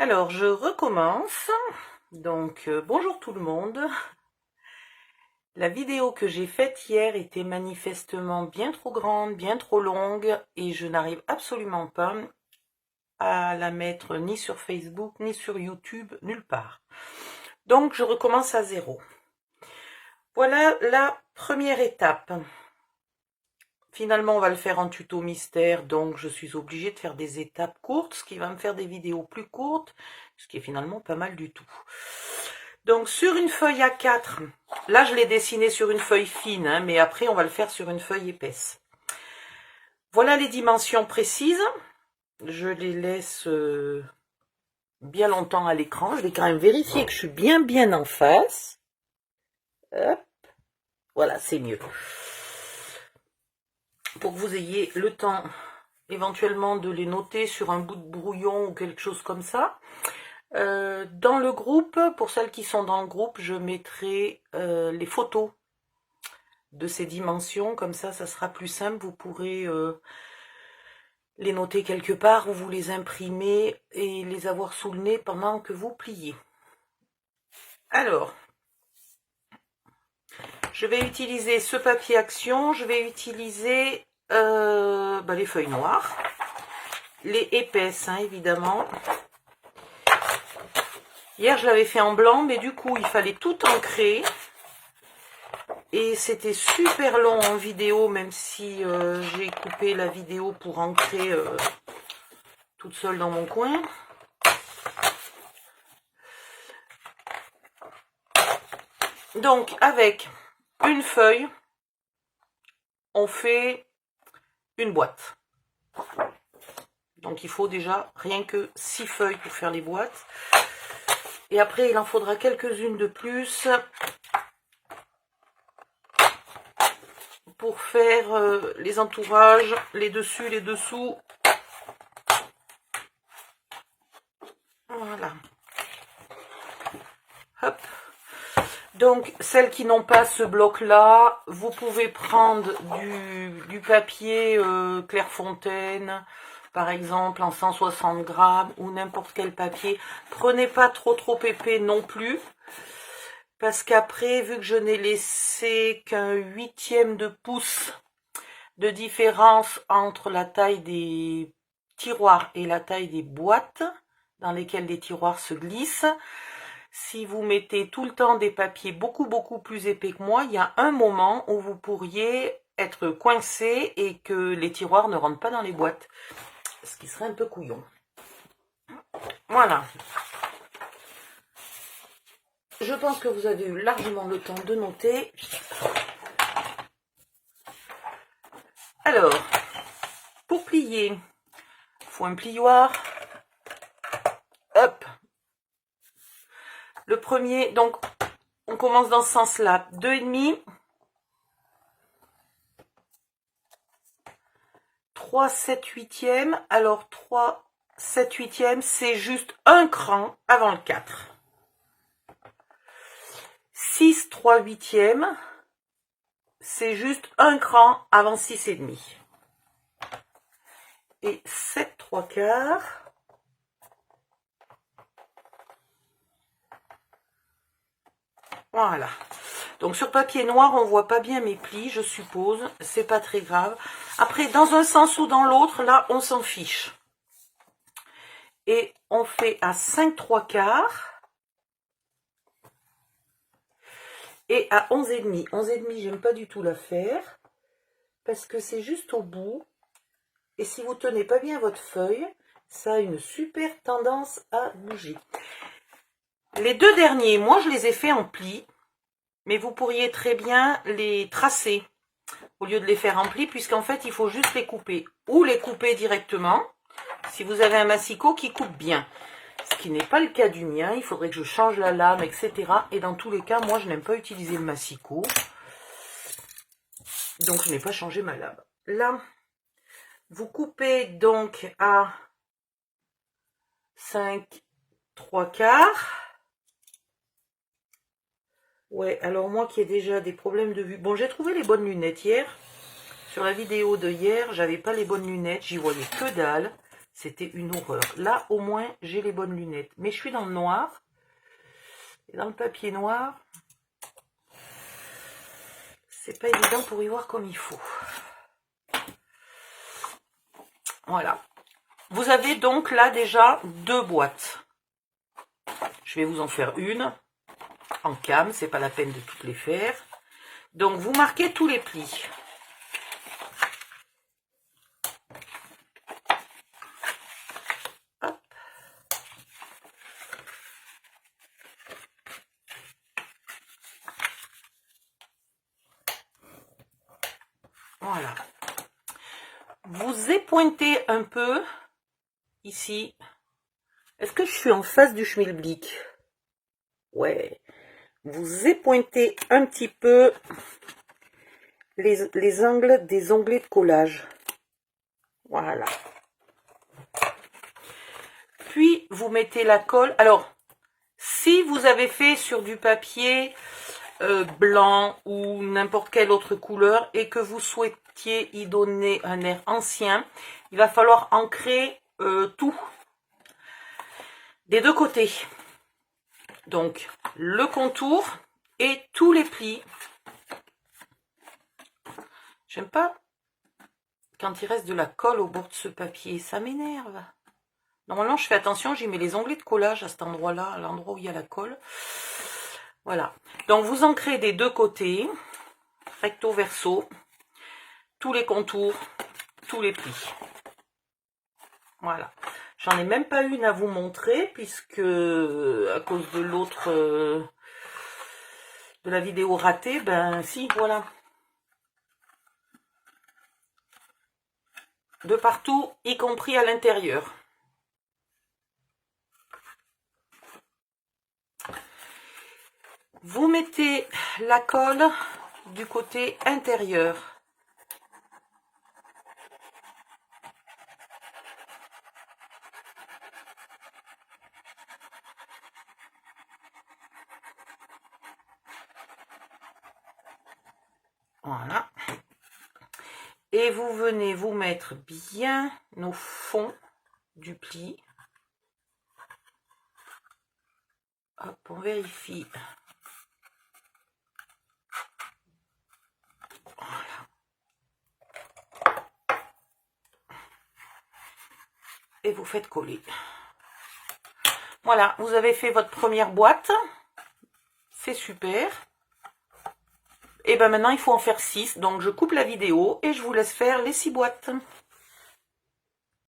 Alors, je recommence. Donc, bonjour tout le monde. La vidéo que j'ai faite hier était manifestement bien trop grande, bien trop longue, et je n'arrive absolument pas à la mettre ni sur Facebook, ni sur YouTube, nulle part. Donc, je recommence à zéro. Voilà la première étape. Finalement, on va le faire en tuto mystère, donc je suis obligée de faire des étapes courtes, ce qui va me faire des vidéos plus courtes, ce qui est finalement pas mal du tout. Donc, sur une feuille A4, là, je l'ai dessiné sur une feuille fine, hein, mais après, on va le faire sur une feuille épaisse. Voilà les dimensions précises. Je les laisse bien longtemps à l'écran. Je vais quand même vérifier que je suis bien en face. Hop. Voilà, c'est mieux. Pour que vous ayez le temps éventuellement de les noter sur un bout de brouillon ou quelque chose comme ça. Dans le groupe, pour celles qui sont dans le groupe, je mettrai les photos de ces dimensions, comme ça sera plus simple, vous pourrez les noter quelque part ou vous les imprimer et les avoir sous le nez pendant que vous pliez. Alors, je vais utiliser ce papier action, je vais utiliser les feuilles noires, les épaisses hein, évidemment. Hier je l'avais fait en blanc, mais du coup il fallait tout ancrer. Et c'était super long en vidéo, même si j'ai coupé la vidéo pour ancrer toute seule dans mon coin. Donc avec une feuille, on fait une boîte. Donc il faut déjà rien que 6 feuilles pour faire les boîtes. Et après il en faudra quelques-unes de plus pour faire les entourages, les dessus, les dessous. Voilà. Hop. Donc, celles qui n'ont pas ce bloc-là, vous pouvez prendre du papier Clairefontaine, par exemple, en 160 grammes, ou n'importe quel papier. Prenez pas trop épais non plus, parce qu'après, vu que je n'ai laissé qu'un 1/8 de pouce de différence entre la taille des tiroirs et la taille des boîtes, dans lesquelles les tiroirs se glissent, si vous mettez tout le temps des papiers beaucoup plus épais que moi, il y a un moment où vous pourriez être coincé et que les tiroirs ne rentrent pas dans les boîtes. Ce qui serait un peu couillon. Voilà. Je pense que vous avez eu largement le temps de noter. Alors, pour plier, il faut un plioir. Hop. Le premier, donc, on commence dans ce sens-là. 2,5. 3, 7, 8e. Alors, 3, 7, 8e, c'est juste un cran avant le 4. 6, 3, 8e, c'est juste un cran avant 6,5. Et 7, 3 quarts. Voilà. Donc sur papier noir, on voit pas bien mes plis, je suppose. C'est pas très grave. Après, dans un sens ou dans l'autre, là, on s'en fiche. Et on fait à 5, 3 quarts. Et à 11,5. 11,5, j'aime pas du tout la faire. Parce que c'est juste au bout. Et si vous tenez pas bien votre feuille, ça a une super tendance à bouger. Les deux derniers, moi, je les ai fait en plis. Mais vous pourriez très bien les tracer au lieu de les faire en plis, puisqu'en fait, il faut juste les couper. Ou les couper directement, si vous avez un massicot qui coupe bien. Ce qui n'est pas le cas du mien, il faudrait que je change la lame, etc. Et dans tous les cas, moi, je n'aime pas utiliser le massicot. Donc, je n'ai pas changé ma lame. Là, vous coupez donc à 5, 3 quarts. Ouais, alors moi qui ai déjà des problèmes de vue. Bon, j'ai trouvé les bonnes lunettes hier. Sur la vidéo de hier, j'avais pas les bonnes lunettes. J'y voyais que dalle. C'était une horreur. Là, au moins, j'ai les bonnes lunettes. Mais je suis dans le noir. Et dans le papier noir, c'est pas évident pour y voir comme il faut. Voilà. Vous avez donc là déjà 2 boîtes. Je vais vous en faire une en cam, c'est pas la peine de toutes les faire. Donc vous marquez tous les plis. Hop. Voilà. Vous épointez un peu ici. Est-ce que je suis en face du schmilblick? Ouais. Vous épointez un petit peu les angles des onglets de collage. Voilà. Puis, vous mettez la colle. Alors, si vous avez fait sur du papier blanc ou n'importe quelle autre couleur et que vous souhaitiez y donner un air ancien, il va falloir ancrer tout des 2 côtés. Donc, le contour et tous les plis. J'aime pas quand il reste de la colle au bord de ce papier, ça m'énerve. Normalement, je fais attention, j'y mets les onglets de collage à cet endroit-là, à l'endroit où il y a la colle. Voilà. Donc, vous ancrez des 2 côtés, recto verso, tous les contours, tous les plis. Voilà. J'en ai même pas une à vous montrer, puisque à cause de l'autre, de la vidéo ratée, ben si, voilà. De partout, y compris à l'intérieur. Vous mettez la colle du côté intérieur. Voilà. Et vous venez vous mettre bien au fond du pli. Hop, on vérifie. Voilà. Et vous faites coller. Voilà, vous avez fait votre première boîte. C'est super. Et ben maintenant, il faut en faire 6. Donc, je coupe la vidéo et je vous laisse faire les 6 boîtes.